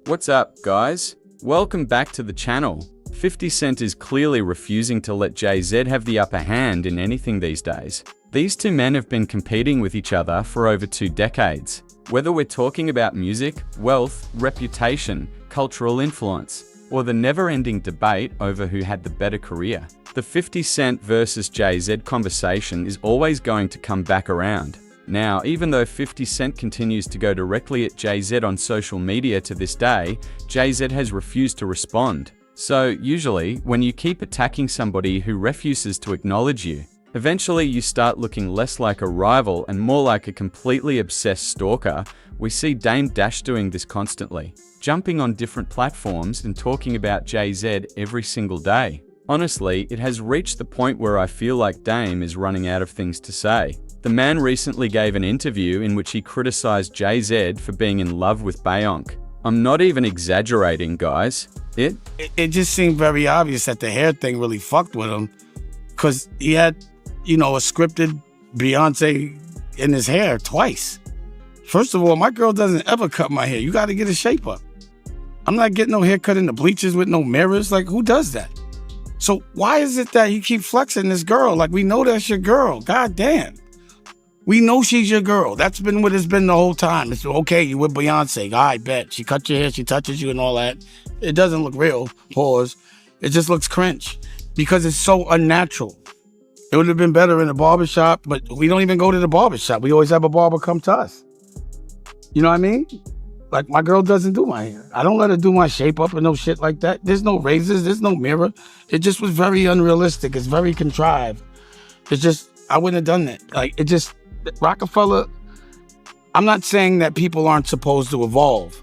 What's up, guys? Welcome back to the channel. 50 Cent is clearly refusing to let Jay-Z have the upper hand in anything these days. These two men have been competing with each other for over 2 decades. Whether we're talking about music, wealth, reputation, cultural influence, or the never-ending debate over who had the better career, the 50 Cent versus Jay-Z conversation is always going to come back around. Now, even though 50 Cent continues to go directly at Jay-Z on social media to this day, Jay-Z has refused to respond. So, usually, when you keep attacking somebody who refuses to acknowledge you, eventually you start looking less like a rival and more like a completely obsessed stalker. We see Dame Dash doing this constantly, jumping on different platforms and talking about Jay-Z every single day. Honestly, it has reached the point where I feel like Dame is running out of things to say. The man recently gave an interview in which he criticized Jay-Z for being in love with Beyonce. I'm not even exaggerating, guys. It just seemed very obvious that the hair thing really fucked with him, because he had, a scripted Beyonce in his hair twice. First of all, my girl doesn't ever cut my hair. You got to get a shape up. I'm not getting no haircut in the bleachers with no mirrors. Like, who does that? So why is it that you keep flexing this girl? Like, we know that's your girl. God damn. We know she's your girl. That's been what it's been the whole time. It's okay, you with Beyonce. I bet. She cut your hair, she touches you and all that. It doesn't look real. Pause. It just looks cringe because it's so unnatural. It would have been better in a barbershop, but we don't even go to the barbershop. We always have a barber come to us. You know what I mean? Like, my girl doesn't do my hair. I don't let her do my shape up or no shit like that. There's no razors. There's no mirror. It just was very unrealistic. It's very contrived. It's just, I wouldn't have done that. Like, it just, Rockefeller, I'm not saying that people aren't supposed to evolve,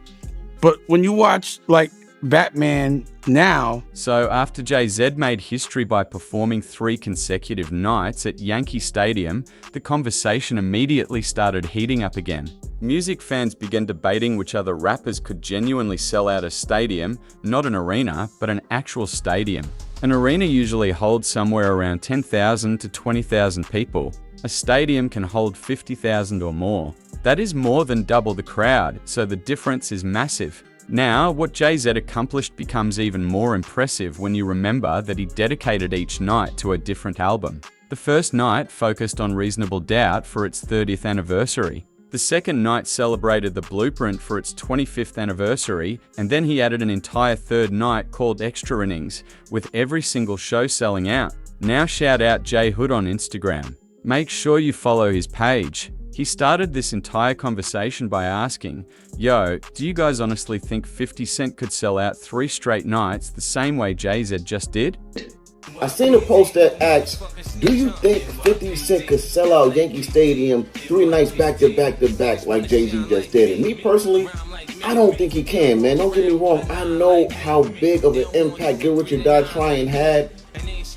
but when you watch, like, Batman now... So after Jay-Z made history by performing 3 consecutive nights at Yankee Stadium, the conversation immediately started heating up again. Music fans began debating which other rappers could genuinely sell out a stadium, not an arena, but an actual stadium. An arena usually holds somewhere around 10,000 to 20,000 people. A stadium can hold 50,000 or more. That is more than double the crowd, so the difference is massive. Now, what Jay-Z accomplished becomes even more impressive when you remember that he dedicated each night to a different album. The first night focused on Reasonable Doubt for its 30th anniversary. The second night celebrated The Blueprint for its 25th anniversary, and then he added an entire third night called Extra Innings, with every single show selling out. Now shout out J Hood on Instagram. Make sure you follow his page. He started this entire conversation by asking, "Yo, do you guys honestly think 50 Cent could sell out 3 straight nights the same way Jay-Z just did?" I seen a post that asks, "Do you think 50 Cent could sell out Yankee Stadium 3 nights back to back to back like Jay-Z just did?" And me personally, I don't think he can, man. Don't get me wrong. I know how big of an impact Get Rich or Die Trying had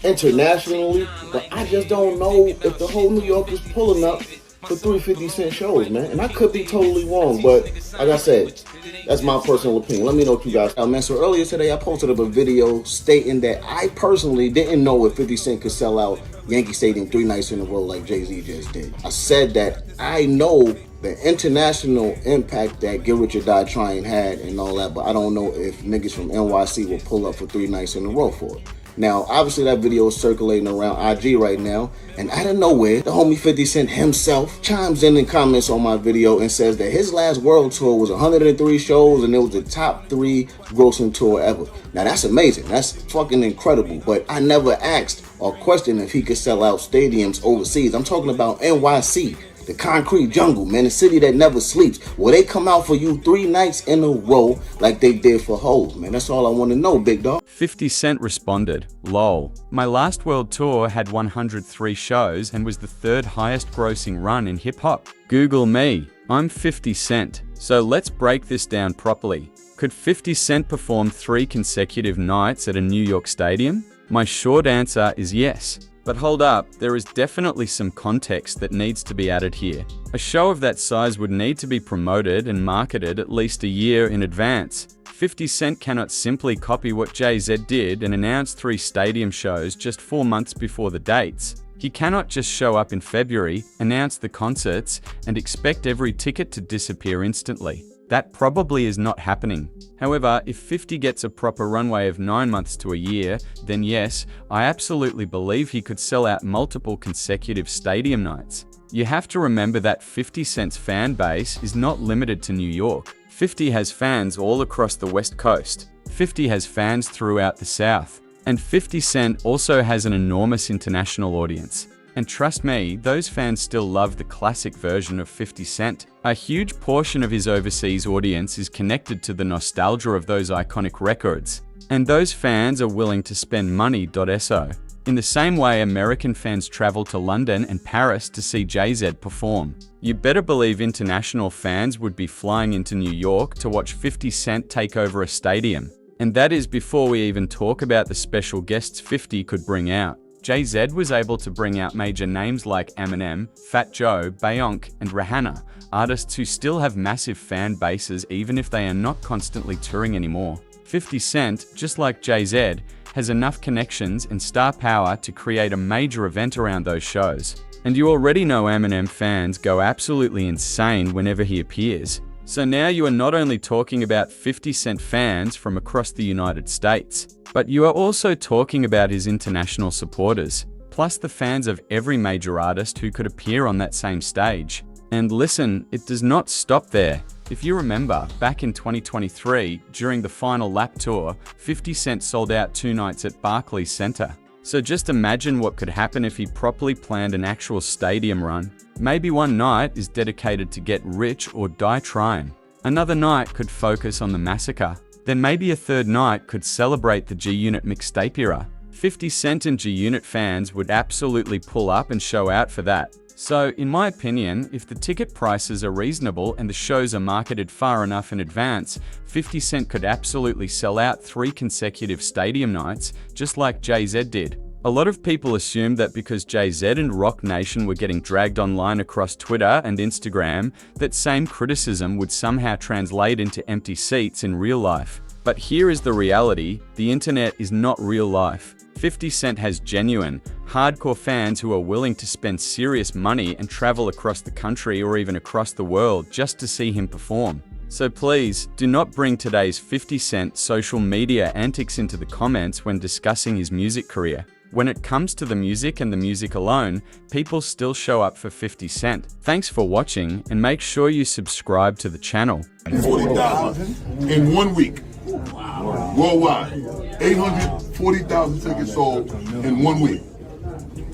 internationally, but I just don't know if the whole New York is pulling up for 350 Cent shows, man. And I could be totally wrong, but like I said, that's my personal opinion. Let me know what you guys man. So earlier today, I posted up a video stating that I personally didn't know if 50 Cent could sell out Yankee Stadium 3 nights in a row like Jay-Z just did. I said that I know the international impact that Get Rich or Die Trying had and all that, but I don't know if niggas from NYC will pull up for 3 nights in a row for it. Now, obviously that video is circulating around IG right now, and out of nowhere, the homie 50 Cent himself chimes in comments on my video and says that his last world tour was 103 shows and it was the top 3 grossing tour ever. Now that's amazing, that's fucking incredible, but I never asked or questioned if he could sell out stadiums overseas. I'm talking about NYC. The concrete jungle, man, the city that never sleeps. Will they come out for you 3 nights in a row like they did for Hov, man? That's all I want to know, big dog. 50 Cent responded, "Lol. My last world tour had 103 shows and was the 3rd highest grossing run in hip-hop. Google me. I'm 50 Cent. So let's break this down properly. Could 50 Cent perform 3 consecutive nights at a New York stadium? My short answer is yes. But hold up, there is definitely some context that needs to be added here. A show of that size would need to be promoted and marketed at least a year in advance. 50 Cent cannot simply copy what Jay-Z did and announce 3 stadium shows just 4 months before the dates. He cannot just show up in February, announce the concerts, and expect every ticket to disappear instantly. That probably is not happening. However, if 50 gets a proper runway of 9 months to a year, then yes, I absolutely believe he could sell out multiple consecutive stadium nights. You have to remember that 50 Cent's fan base is not limited to New York. 50 has fans all across the West Coast. 50 has fans throughout the South. And 50 Cent also has an enormous international audience. And trust me, those fans still love the classic version of 50 Cent. A huge portion of his overseas audience is connected to the nostalgia of those iconic records. And those fans are willing to spend money. So, in the same way American fans travel to London and Paris to see Jay-Z perform, you better believe international fans would be flying into New York to watch 50 Cent take over a stadium. And that is before we even talk about the special guests 50 could bring out. Jay-Z was able to bring out major names like Eminem, Fat Joe, Beyonce, and Rihanna, artists who still have massive fan bases even if they are not constantly touring anymore. 50 Cent, just like Jay-Z, has enough connections and star power to create a major event around those shows. And you already know Eminem fans go absolutely insane whenever he appears. So now you are not only talking about 50 Cent fans from across the United States, but you are also talking about his international supporters, plus the fans of every major artist who could appear on that same stage. And listen, it does not stop there. If you remember, back in 2023, during the final lap tour, 50 Cent sold out 2 nights at Barclays Center. So just imagine what could happen if he properly planned an actual stadium run. Maybe one night is dedicated to Get Rich or Die Trying. Another night could focus on the massacre. Then maybe a third night could celebrate the G-Unit mixtape era. 50 Cent and G-Unit fans would absolutely pull up and show out for that. So, in my opinion, if the ticket prices are reasonable and the shows are marketed far enough in advance, 50 Cent could absolutely sell out 3 consecutive stadium nights, just like Jay-Z did. A lot of people assumed that because Jay-Z and Roc Nation were getting dragged online across Twitter and Instagram, that same criticism would somehow translate into empty seats in real life. But here is the reality: the internet is not real life. 50 Cent has genuine, hardcore fans who are willing to spend serious money and travel across the country or even across the world just to see him perform. So please, do not bring today's 50 Cent social media antics into the comments when discussing his music career. When it comes to the music and the music alone, people still show up for 50 Cent. Thanks for watching, and make sure you subscribe to the channel. 40,000 in 1 week. Worldwide. 840,000 tickets sold in 1 week.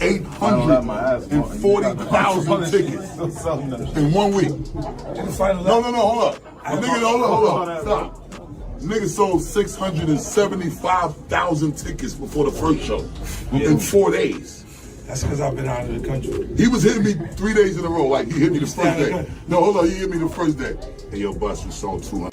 840,000 tickets in 1 week. No, hold up. Hold up. Stop. Niggas sold 675,000 tickets before the first show in 4 days. That's because I've been out of the country. He was hitting me 3 days in a row. Like, he hit me the first day. No, hold on. He hit me the first day. Hey, yo, Bus, we sold 200.